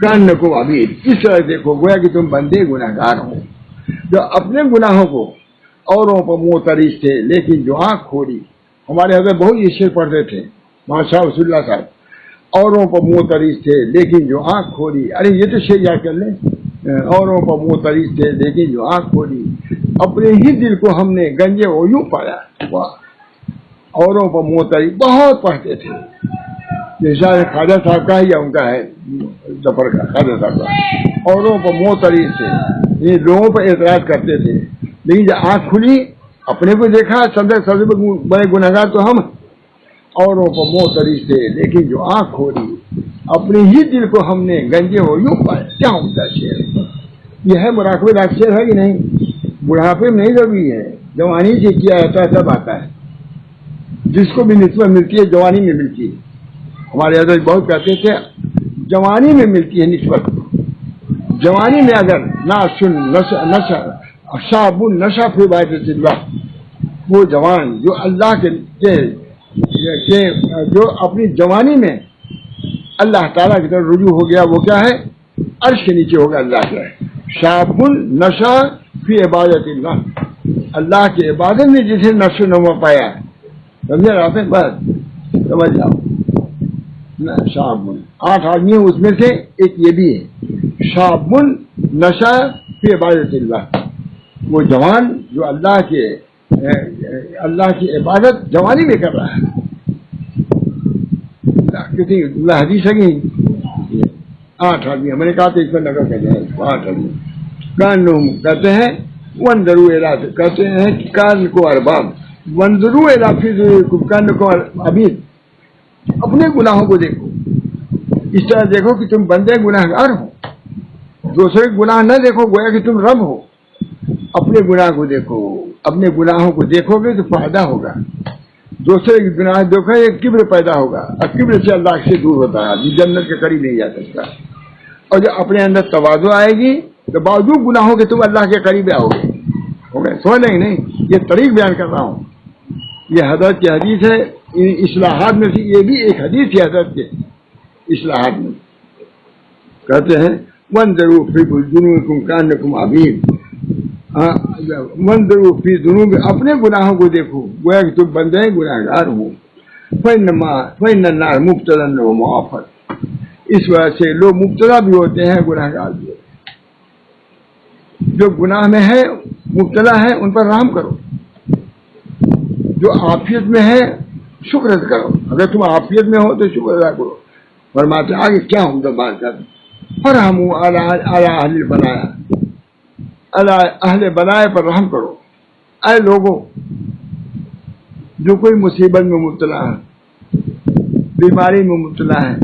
A: کأنکم عبید، اس طرح دیکھو گویا کہ تم بندے گناہ گار ہو جو اپنے گناہوں کو اوروں پر معترض تھے لیکن جو آنکھ کھولی. ہمارے حضرت بہت یہ شعر پڑھتے تھے ماشاء رسول اللہ صاحب. اوروں پر معترض تھے لیکن جو آنکھ کھولی. ارے یہ تو شعر یاد کر لیں. اوروں پر معترض تھے لیکن جو آنکھ کھولی، اپنے ہی دل کو ہم نے گنجے وہ یوں پایا. واہ! اوروں پر معترض بہت پڑھتے تھے. جیسا خواجہ صاحب کا ہے یا ان کا ہے ظفر کا، خواجہ صاحب کا. اوروں پر معترض تھے، یہ لوگوں پر اعتراض کرتے تھے، لیکن جب آنکھ کھلی اپنے کو دیکھا سب سے بڑے گنہگار تو ہم. اوروں پر معترض تھے لیکن جو آنکھ کھولی، اپنے ہی دل کو ہم نے گنجے ہو یوں پایا. کیا ہوتا شعر؟ یہ ہے مراقبے کا شعر ہے کہ نہیں؟ بڑھاپے میں نہیں ضروری ہے، جوانی سے کیا جاتا ہے تب آتا ہے. جس کو بھی نسبت ملتی ہے جوانی میں ملتی ہے. ہمارے حضرت بہت کہتے تھے جوانی میں ملتی ہے نسبت. جوانی میں اگر نشہ شاب نشہ فی عبادت اللہ، وہ جوان جو اللہ کے جو اپنی جوانی میں اللہ تعالیٰ کی طرف رجوع ہو گیا، وہ کیا ہے؟ عرش کے نیچے ہوگا اللہ کے. شاب نشہ فی عبادت اللہ، اللہ کی عبادت میں جسے نشو نما پایا ہے. سمجھے آپ؟ بس سمجھ جاؤ. شاب 8 آدمی ہیں، اس میں سے ایک یہ بھی ہے شاب نشہ فی عبادت اللہ. وہ جوان جو اللہ کی عبادت جوانی میں کر رہا ہے. کتنی حدیث ہے کہ 8 آدمی. میں نے کہا تو اس پر نقل کر جائے. 8 آدمی کہتے ہیں وندرو الا، کہتے ہیں کان کو ارباب وندرو الا فی کان کو عبید. اپنے گناہوں کو دیکھو، اس طرح دیکھو کہ تم بندے گناہ گار ہو. دوسرے گناہ نہ دیکھو گویا کہ تم رب ہو. اپنے گناہ کو دیکھو. اپنے گناہوں کو دیکھو گے تو فائدہ ہوگا. دوسرے کے گناہ دیکھو ایک کبر پیدا ہوگا، اور کبر سے اللہ سے دور ہوتا ہے، جنت کے قریب نہیں جا سکتا. اور جب اپنے اندر تواضع آئے گی تو باوجود گناہوں کے تم اللہ کے قریب آؤ گے. ہو گئے؟ سمجھ لیں نہیں؟ یہ طریق بیان کر رہا ہوں. یہ حضرت کی حدیث ہے. اصلاحات میں سے یہ بھی ایک حدیث ہے حضرت کے اصلاحات میں. کہتے ہیں وَانظُرُوا فِي ذُنُوبِكُمْ كَأَنَّكُمْ عَبِيدٌ. وَانظُرُوا فِي ذُنُوبِكُمْ، اپنے گناہوں کو دیکھو گویا کہ تم بندے گناہ گار ہو. فَإِنَّ النَّارَ مُبْتَلًى وَمُعَافًى، اس وجہ سے لوگ مبتلا بھی ہوتے ہیں گناہ گار بھی ہوتے ہیں. جو گناہ میں ہے مبتلا ہے ان پر رحم کرو. جو عافیت میں ہے شکر ادا کرو. اگر تم عافیت میں ہو تو شکر ادا کرو. فرماتے آگے کیا ہم تو بات کر فرحموا علی اہل بنایا، اہل بنائے پر رحم کرو. اے لوگوں جو کوئی مصیبت میں مبتلا ہے، بیماری میں مبتلا ہے،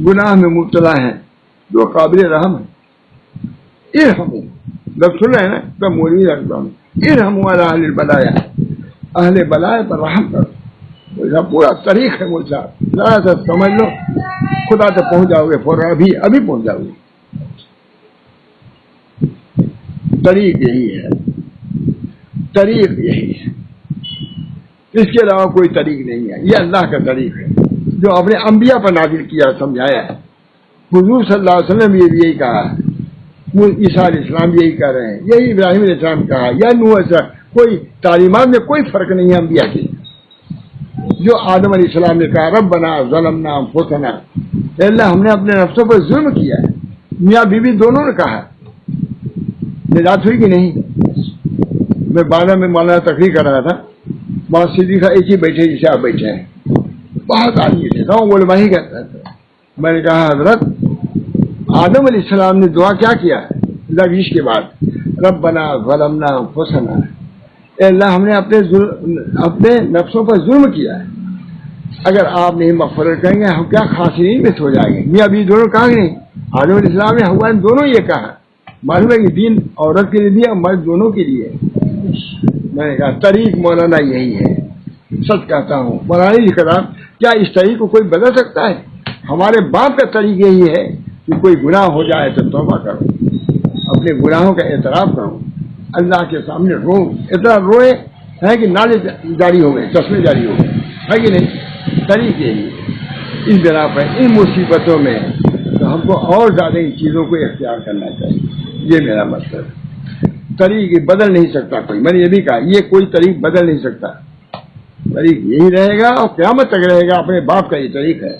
A: گناہ میں مبتلا ہے، جو قابل رحم ہے، ارحموا. جب سن رہے ہیں نا تو مولوی رکھتا ہوں ارحموا علی اہل بنایا، اہل بلائے پر رحم کرو. پورا طریق ہے مجھ صاحب، ذرا سا سمجھ لو. خدا تک پہنچ جاؤ گے فوراً، ابھی پہنچ جاؤ گے. طریق یہی ہے، طریق یہی ہے، اس کے علاوہ کوئی طریق نہیں ہے. یہ اللہ کا طریق ہے جو اپنے انبیاء پر نازل کیا، سمجھایا ہے. حضور صلی اللہ علیہ وسلم نے یہی کہا، عیسیٰ علیہ السلام یہی کہہ رہے ہیں، یہی ابراہیم علیہ السلام کہا، یا نوح علیہ السلام. کوئی تعلیمات میں کوئی فرق نہیں ہے انبیاء کی. جو آدم علیہ السلام نے کہا ربنا ظلمنا انفسنا، اے اللہ ہم نے اپنے نفسوں پر ظلم کیا ہے. میاں بیوی دونوں نے کہا. نجات ہوئی کہ نہیں؟ میں بارہ میں مولانا تقریر کر رہا تھا، وہاں صدیقہ ایک ہی بیٹھے جیسے آپ بیٹھے ہیں، بہت آدمی تھے، علماء ہی کہتا تھا. میں نے کہا حضرت آدم علیہ السلام نے دعا کیا کیا لغزش کے بعد؟ ربنا ظلمنا انفسنا، اے اللہ ہم نے اپنے نفسوں پر ظلم کیا ہے، اگر آپ نہیں مغفرت کریں گے ہم کیا خاسرین میں ہو جائیں گے. میاں ابھی دونوں کہا نہیں، آدم علیہ السلام نے حوا نے دونوں یہ کہا. معلوم ہے کہ دین عورت کے لیے بھی اور مرد دونوں کے لیے. میں نے کہا طریق مولانا یہی ہے، سچ کہتا ہوں. مولانا کی کتاب کیا اس طریق کو کوئی بدل سکتا ہے؟ ہمارے باپ کا طریق یہی ہے کہ کوئی گناہ ہو جائے تو توبہ کرو، اپنے گناہوں کا اعتراف کرو، اللہ کے سامنے رو، اتنا روئے ہے کہ نالے جاری ہو گئے، چشمے جاری ہو گئے، ہے کہ نہیں؟ طریق یہی ہے. اس بنا پر ان مصیبتوں میں تو ہم کو اور زیادہ ان چیزوں کو اختیار کرنا چاہیے. یہ میرا مطلب ہے. طریق بدل نہیں سکتا کوئی، میں نے یہ بھی کہا یہ کوئی طریق بدل نہیں سکتا. طریق یہی رہے گا اور قیامت تک رہے گا. اپنے باپ کا یہ طریق ہے.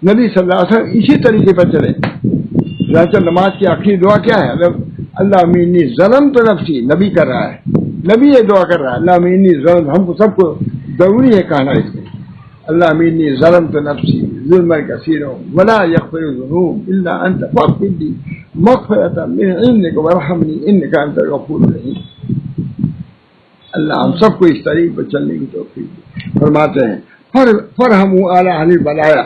A: نبی صلی اللہ علیہ وسلم اسی طریقے پر چلے. نماز کی آخری دعا کیا ہے؟ اللہ انی ظلم تو نفسی. نبی کر رہا ہے، نبی یہ دعا کر رہا ہے، اللہ انی ظلم. ہم کو سب کو ضروری ہے کہنا اس میں، اللہ انی ظلم تو نفسی ظلم کثیر ولا یغفر الذنوب الا انت فاغفر لی مغفرۃ من عندک وارحمنی انک انت الغفور الرحیم. اللہ ہم سب کو اس طریق پر چلنے کی توفیق دے. فرماتے ہیں فرحموا علی اہل بلایا.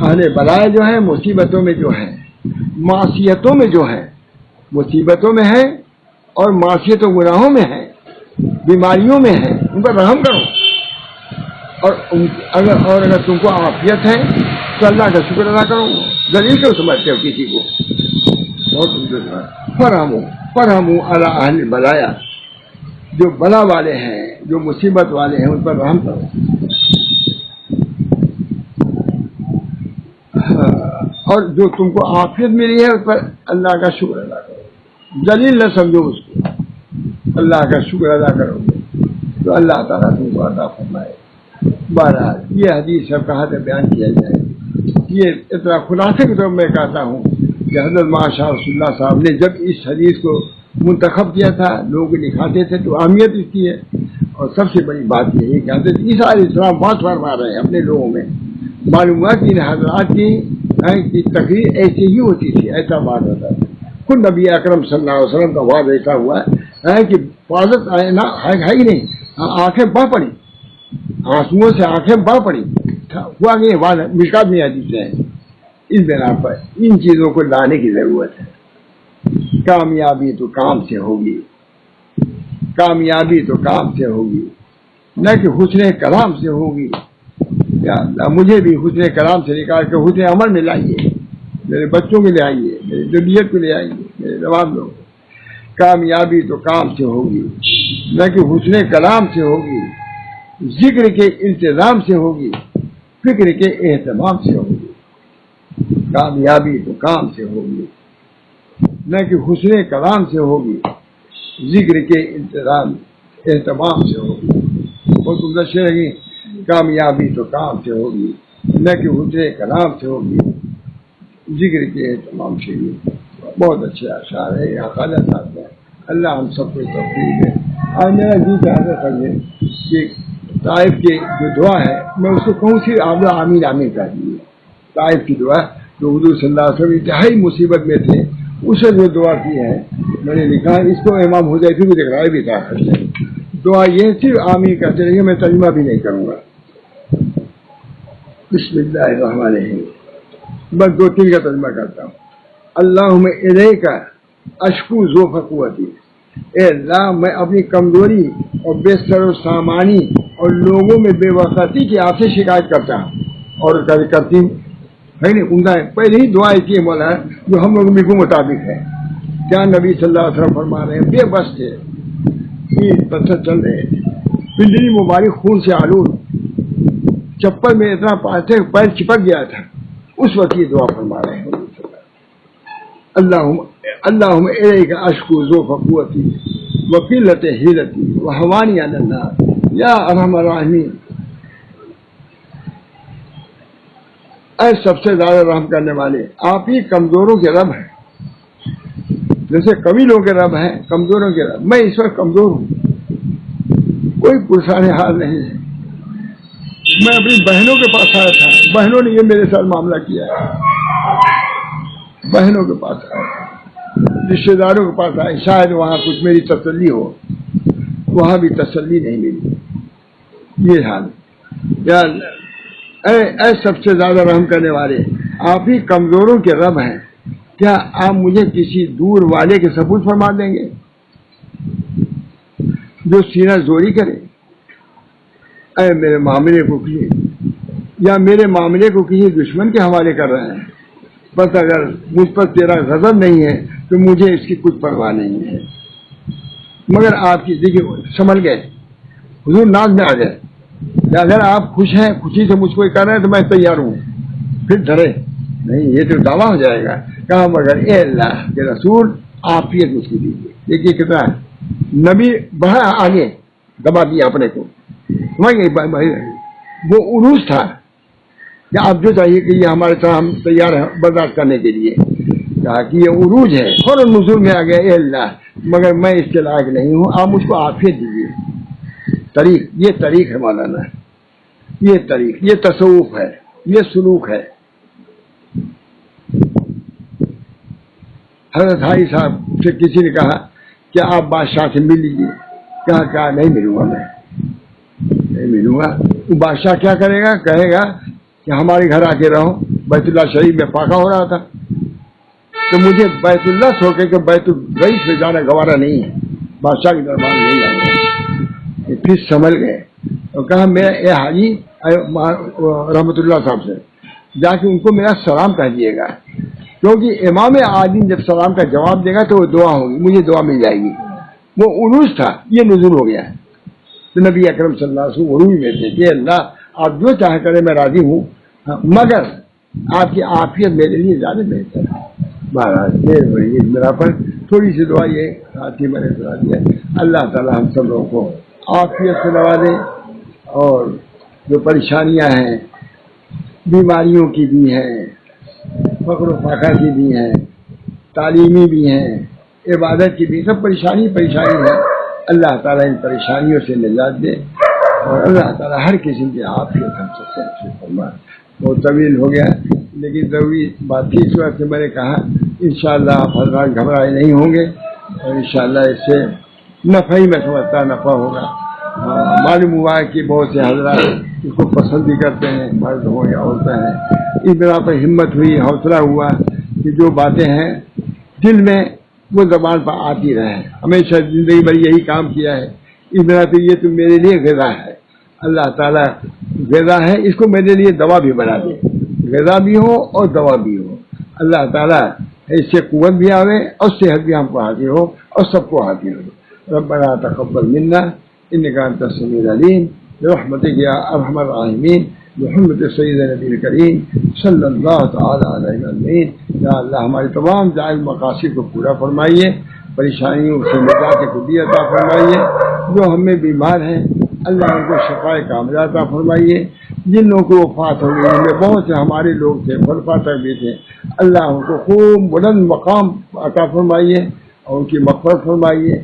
A: اہل بلایا جو ہے مصیبتوں میں جو ہے، معصیتوں میں جو ہے، مصیبتوں میں ہے اور معصیت و گناہوں میں ہے، بیماریوں میں ہے، ان پر رحم کرو. اور اگر تم کو عافیت ہے تو اللہ کا شکر ادا کرو. ذلیل کیوں سمجھتے ہو کسی کو؟ فرحموا علی اہل بلایا، جو بلا والے ہیں، جو مصیبت والے ہیں، ان پر رحم کرو. اور جو تم کو عافیت ملی ہے اس پر اللہ کا شکر ادا کرو. ذلیل نہ سمجھو اس کو، اللہ کا شکر ادا کرو تو اللہ تعالیٰ تم کو عطا فرمائے. بہرحال یہ حدیث سب کہاں سے بیان کیا جائے. یہ اتنا خلاصے کے طور میں کہتا ہوں کہ حضرت ماشاء رسول اللہ صاحب نے جب اس حدیث کو منتخب کیا تھا، لوگ لکھاتے تھے تو اہمیت اس کی ہے. اور سب سے بڑی بات یہ ہے کہ حضرت عیسیٰ علیہ السلام بات فرما رہے ہیں اپنے لوگوں میں. معلوم ہوا کہ ان حضرات کی تقریر ایسی ہی ہوتی تھی، ایسا بات ہوتا تھا. خود نبی اکرم صلی اللہ علیہ وسلم کا وعد ایسا ہوا ہے کہ حفاظت ہے ہی نہیں، آنکھیں بہ پڑی، آنسوؤں سے آنکھیں بہ پڑی. ہوا کہ وعد مشکات میں حدیث ہیں. اس بنا پر ان چیزوں کو لانے کی ضرورت ہے. کامیابی تو کام سے ہوگی، کامیابی تو کام سے ہوگی، نہ کہ حسن کلام سے ہوگی. یا اللہ مجھے بھی حسن کلام سے نکال کے حسن عمل میں لائیے، میرے بچوں کے لے آئیے، میری ذریت کو لے آئیے، میرے جواب لوگ. کامیابی تو کام سے ہوگی، نہ کہ حسن کلام سے ہوگی، ذکر کے انتظام سے ہوگی، فکر کے اہتمام سے ہوگی. کامیابی تو کام سے ہوگی، نہ کہ حسن کلام سے ہوگی، ذکر کے انتظام اہتمام سے ہوگی. بہت عمدہ شعر ہے. کامیابی تو کام سے ہوگی، نہ کہ حسن کلام سے ہوگی، ذکر کے اہتمام سے ہوگی. بہت اچھے اشعار ہے یہاں خواجہ صاحب ہیں. اللہ ہم سب کو توفیق دے. آج میرا جی چاہتا کریے کہ طائف کی جو دعا ہے میں اس کو کہوں سی آپ آمین آمین کر دیجیے. طائف کی دعا جو حضور صلی اللہ علیہ وسلم انتہائی مصیبت میں تھے، اسے جو دعا کی ہے میں نے لکھا ہے. اس کو امام حذیفی کو دکھایا بھی تھا. دعا یہ صرف آمین کہتے رہیے، میں ترجمہ بھی نہیں کروں گا. بسم اللہ الرحمن الرحیم. بس 2-3 کا ترجمہ کرتا ہوں. اللہم الیک اشکو ذوف قوتی. اے اللہ میں اپنی کمزوری اور بے سر و سامانی اور لوگوں میں بے وقتی کی آپ سے شکایت کرتا ہوں اور کرتی ہوں. ہے نہیں عمدہ ہے. پہلے ہی دعا کی مولا جو ہم لوگوں کے مطابق ہے. کیا نبی صلی اللہ علیہ وسلم فرما رہے ہیں بے بس تھے پتھر چل رہے تھے پنڈلی مبارک خون سے آلود چپل میں اتنا پاتے پیر چپک گیا تھا اس وقت یہ دعا فرما رہے ہیں اللہم الیک اشکو ذوف قوتی وقلت حیلتی وحوانی علی النار یا ارحم الراحمین. اے سب سے زیادہ رحم کرنے والے آپ ہی کمزوروں کے رب ہیں. جیسے قبیلوں کے رب ہیں کمزوروں کے رب. میں اس وقت کمزور ہوں کوئی پرسان حال نہیں ہے. میں اپنی بہنوں کے پاس آیا تھا بہنوں نے یہ میرے ساتھ معاملہ کیا ہے. بہنوں کے پاس آیا رشتے داروں کے پاس آئے شاید وہاں کچھ میری تسلی ہو وہاں بھی تسلی نہیں ملی. یہ حال یا اے سب سے زیادہ رحم کرنے والے آپ ہی کمزوروں کے رب ہیں. کیا آپ مجھے کسی دور والے کے سبوت فرما دیں گے جو سینہ زوری کرے. اے میرے معاملے کو کسی یا میرے معاملے کو کسی دشمن کے حوالے کر رہے ہیں بس اگر مجھ پر تیرا غضب نہیں ہے تو مجھے اس کی کچھ پرواہ نہیں ہے. مگر آپ کی دیکھیے سنبھل گئے حضور ناز میں آ گئے کہ اگر آپ خوش ہیں خوشی سے مجھ کو کر رہے ہیں تو میں تیار ہوں. پھر ڈرے نہیں یہ تو دعویٰ ہو جائے گا. کہا مگر اے اللہ کے رسول عافیت اس کی دیجیے. دیکھیے کتنا نبی بڑا آگے دبا دیا اپنے کو. وہ عروج تھا کہ آپ جو چاہیے کہ یہ ہمارے طرح ہم تیار ہیں برداشت کرنے کے لیے. کہا کہ یہ عروج ہے فوراً نزول میں آ گیا اے اللہ مگر میں اس کے لائق نہیں ہوں آپ مجھ کو عافیت دیجیے. یہ طریق ہے مولانا. یہ طریق یہ تصوف ہے یہ سلوک ہے. حضرت حاجی صاحب سے کسی نے کہا کہ آپ بادشاہ سے مل لیجیے. کہا نہیں ملوں گا میں نہیں ملوں گا. بادشاہ کیا کرے گا کہے گا کہ ہمارے گھر آ کے رہو. بیت اللہ شریف میں فاقہ ہو رہا تھا تو مجھے بیت اللہ چھوڑ کے بیت الرئیس میں جانا گوارا نہیں ہے. بادشاہ کے دربار نہیں جاؤں گا. پھر سنبھل گئے اور کہا میں اے حاجی رحمت اللہ صاحب سے جا کے ان کو میرا سلام کہہ دیے گا کیونکہ امام عادل جب سلام کا جواب دے گا تو وہ دعا ہوگی مجھے دعا مل جائے گی. وہ عروج تھا یہ نزول ہو گیا ہے. تو نبی اکرم صلی اللہ علیہ وسلم عروج میں تھے کہ اللہ آپ جو چاہے کرے میں راضی ہوں مگر آپ کی عافیت میرے لیے زیادہ بہتر ہے. مہاراج میرا پر تھوڑی سی دعا یہ آتی میں نے سنا دیا. اللہ تعالی ہم سب لوگوں کو عافیت سے نوازے اور جو پریشانیاں ہیں بیماریوں کی بھی ہیں فقر و فاقہ کی بھی ہیں تعلیمی بھی ہیں عبادت کی بھی سب پریشانی ہے. اللہ تعالیٰ ان پریشانیوں سے نجات دے اور اللہ تعالیٰ ہر قسم کی عافیت ہم سب سے فرمائے. بہت طویل ہو گیا لیکن ضروری بات تھی اس وقت میں نے کہا انشاءاللہ آپ حضرات گھبرائے نہیں ہوں گے اور انشاءاللہ اس سے نفع ہی میں سمجھتا نفع ہوگا. معلوم ہوا ہے کہ بہت سے حضرات اس کو پسند بھی کرتے ہیں مرد ہوں یا عورتیں ہیں. اس بنا پر ہمت ہوئی حوصلہ ہوا کہ جو باتیں ہیں دل میں وہ زبان پر آتی رہے. ہمیشہ زندگی بھر یہی کام کیا ہے. اس بنا پہ یہ تو میرے لیے غذا ہے. اللہ تعالیٰ غذا ہے اس کو میرے لیے دوا بھی بنا دے. غذا بھی ہو اور دوا بھی ہو. اللہ تعالیٰ اس سے قوت بھی آوے اور صحت بھی ہم کو حاصل ہو اور سب کو حاصل ہو. ربنا تقبل منا انک انت السمیع العلیم برحمتک یا ارحم الراحمین محمد سید نبی کریم صلی اللہ تعالی علیہ وسلم. یا اللہ ہمارے تمام جائز مقاصد کو پورا فرمائیے. پریشانیوں سے نجات کو بھی عطا فرمائیے. جو ہمیں بیمار ہیں اللہ ان کو شفا کاملہ عطا فرمائیے. جن لوگوں کو وفات ہو گئی ان میں بہت سے ہمارے لوگ تھے خلفاء تک بھی تھے. اللہ ان کو خوب بلند مقام عطا فرمائیے اور ان کی مغفرت فرمائیے.